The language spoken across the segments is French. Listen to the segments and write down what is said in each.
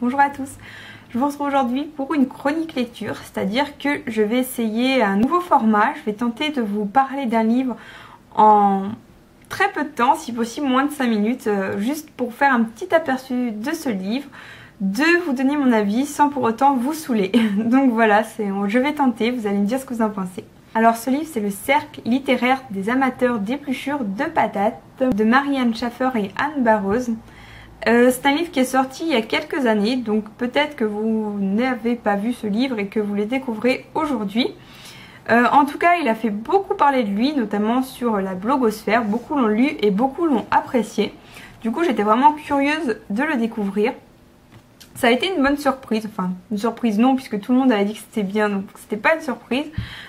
Bonjour à tous, je vous retrouve aujourd'hui pour une chronique lecture, c'est-à-dire que je vais essayer un nouveau format. Je vais tenter de vous parler d'un livre en très peu de temps, si possible moins de 5 minutes, juste pour faire un petit aperçu de ce livre, de vous donner mon avis sans pour autant vous saouler. Donc voilà, je vais tenter, vous allez me dire ce que vous en pensez. Alors ce livre, c'est le Cercle littéraire des amateurs d'épluchures de patates de Marianne Schaffer et Anne Barroz. C'est un livre qui est sorti il y a quelques années, donc peut-être que vous n'avez pas vu ce livre et que vous le découvrez aujourd'hui. En tout cas, il a fait beaucoup parler de lui, notamment sur la blogosphère. Beaucoup l'ont lu et beaucoup l'ont apprécié. Du coup, j'étais vraiment curieuse de le découvrir. Ça a été une bonne surprise, enfin une surprise non, puisque tout le monde avait dit que c'était bien, donc c'était pas une surprise.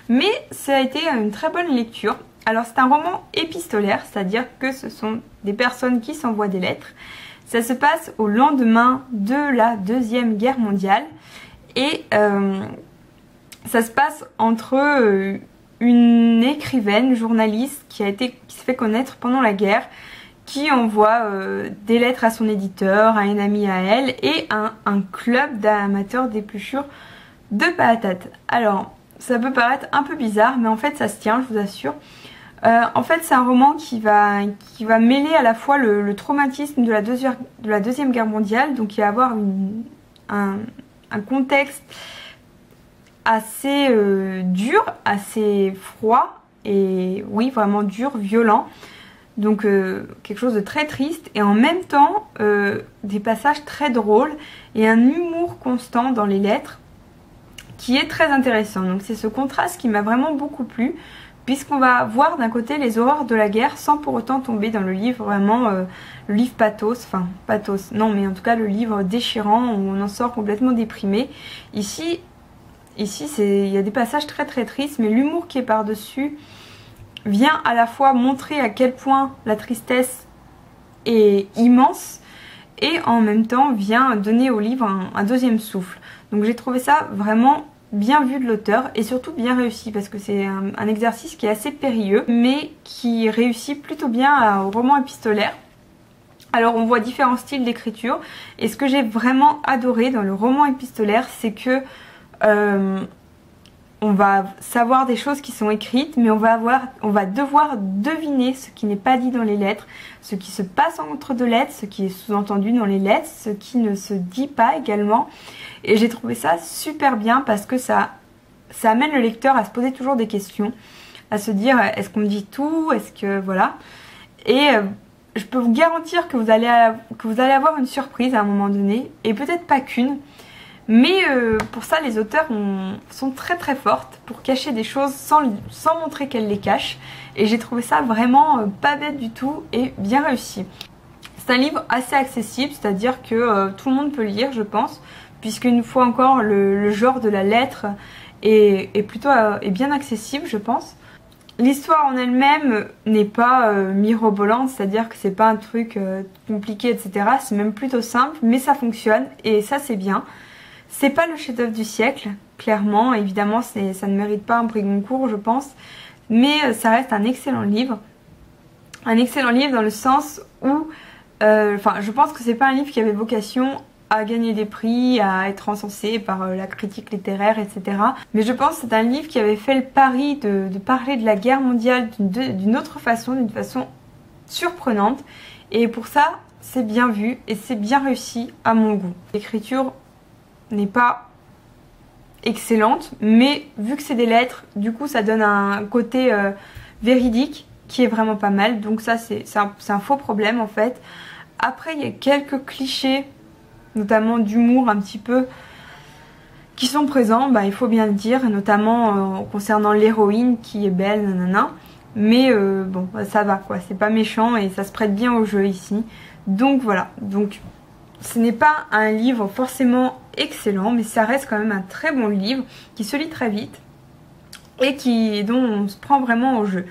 Mais ça a été une très bonne lecture. Alors c'est un roman épistolaire, c'est-à-dire que ce sont des personnes qui s'envoient des lettres. Ça se passe au lendemain de la Deuxième Guerre mondiale et ça se passe entre une écrivaine, journaliste qui s'est fait connaître pendant la guerre, qui envoie des lettres à son éditeur, à une amie à elle et à un club d'amateurs d'épluchures de patates. Alors ça peut paraître un peu bizarre, mais en fait ça se tient, je vous assure. En fait c'est un roman qui va mêler à la fois le traumatisme de la Deuxième Guerre mondiale, donc il va avoir un contexte assez dur, assez froid et oui vraiment dur, violent, donc quelque chose de très triste, et en même temps des passages très drôles et un humour constant dans les lettres qui est très intéressant. Donc c'est ce contraste qui m'a vraiment beaucoup plu, puisqu'on va voir d'un côté les horreurs de la guerre sans pour autant tomber dans le livre vraiment le livre pathos, enfin pathos non, mais en tout cas le livre déchirant où on en sort complètement déprimé. Ici il y a des passages très très tristes, mais l'humour qui est par-dessus vient à la fois montrer à quel point la tristesse est immense et en même temps vient donner au livre un deuxième souffle. Donc j'ai trouvé ça vraiment bien vu de l'auteur et surtout bien réussi, parce que c'est un exercice qui est assez périlleux mais qui réussit plutôt bien au roman épistolaire. Alors on voit différents styles d'écriture, et ce que j'ai vraiment adoré dans le roman épistolaire, c'est que on va savoir des choses qui sont écrites, mais on va devoir deviner ce qui n'est pas dit dans les lettres, ce qui se passe entre deux lettres, ce qui est sous-entendu dans les lettres, ce qui ne se dit pas également. Et j'ai trouvé ça super bien parce que ça amène le lecteur à se poser toujours des questions, à se dire est-ce qu'on me dit tout, est-ce que voilà. Et je peux vous garantir que vous allez avoir une surprise à un moment donné, et peut-être pas qu'une. Mais pour ça les auteurs sont très très fortes pour cacher des choses sans montrer qu'elles les cachent, et j'ai trouvé ça vraiment pas bête du tout et bien réussi. C'est un livre assez accessible, c'est-à-dire que tout le monde peut lire, je pense, puisqu'une fois encore le genre de la lettre est bien accessible, je pense. L'histoire en elle-même n'est pas mirobolante, c'est-à-dire que c'est pas un truc compliqué, etc. C'est même plutôt simple, mais ça fonctionne et ça c'est bien. C'est pas le chef-d'œuvre du siècle, clairement, évidemment ça ne mérite pas un prix Goncourt, je pense, mais ça reste un excellent livre. Un excellent livre dans le sens où, je pense que c'est pas un livre qui avait vocation à gagner des prix, à être encensé par la critique littéraire, etc. Mais je pense que c'est un livre qui avait fait le pari de parler de la guerre mondiale d'une autre façon, d'une façon surprenante, et pour ça c'est bien vu et c'est bien réussi à mon goût. L'écriture n'est pas excellente, mais vu que c'est des lettres, du coup ça donne un côté véridique qui est vraiment pas mal, donc ça c'est un faux problème en fait. Après il y a quelques clichés, notamment d'humour un petit peu, qui sont présents, il faut bien le dire, notamment concernant l'héroïne qui est belle, nanana, mais bon ça va quoi, c'est pas méchant et ça se prête bien au jeu ici, donc voilà. Donc ce n'est pas un livre forcément excellent, mais ça reste quand même un très bon livre qui se lit très vite et dont on se prend vraiment au jeu.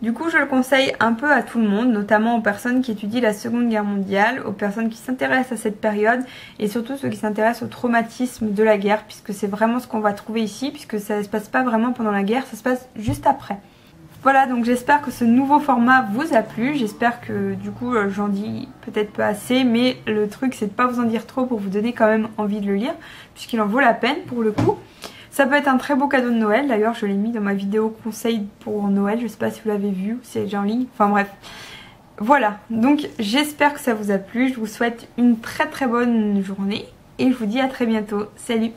Du coup je le conseille un peu à tout le monde, notamment aux personnes qui étudient la Seconde Guerre mondiale, aux personnes qui s'intéressent à cette période et surtout ceux qui s'intéressent au traumatisme de la guerre, puisque c'est vraiment ce qu'on va trouver ici, puisque ça ne se passe pas vraiment pendant la guerre, ça se passe juste après. Voilà, donc j'espère que ce nouveau format vous a plu. J'espère que du coup j'en dis peut-être pas assez, mais le truc c'est de pas vous en dire trop pour vous donner quand même envie de le lire, puisqu'il en vaut la peine pour le coup. Ça peut être un très beau cadeau de Noël, d'ailleurs je l'ai mis dans ma vidéo conseil pour Noël, je sais pas si vous l'avez vu ou si elle est déjà en ligne, enfin bref. Voilà, donc j'espère que ça vous a plu, je vous souhaite une très bonne journée et je vous dis à très bientôt. Salut!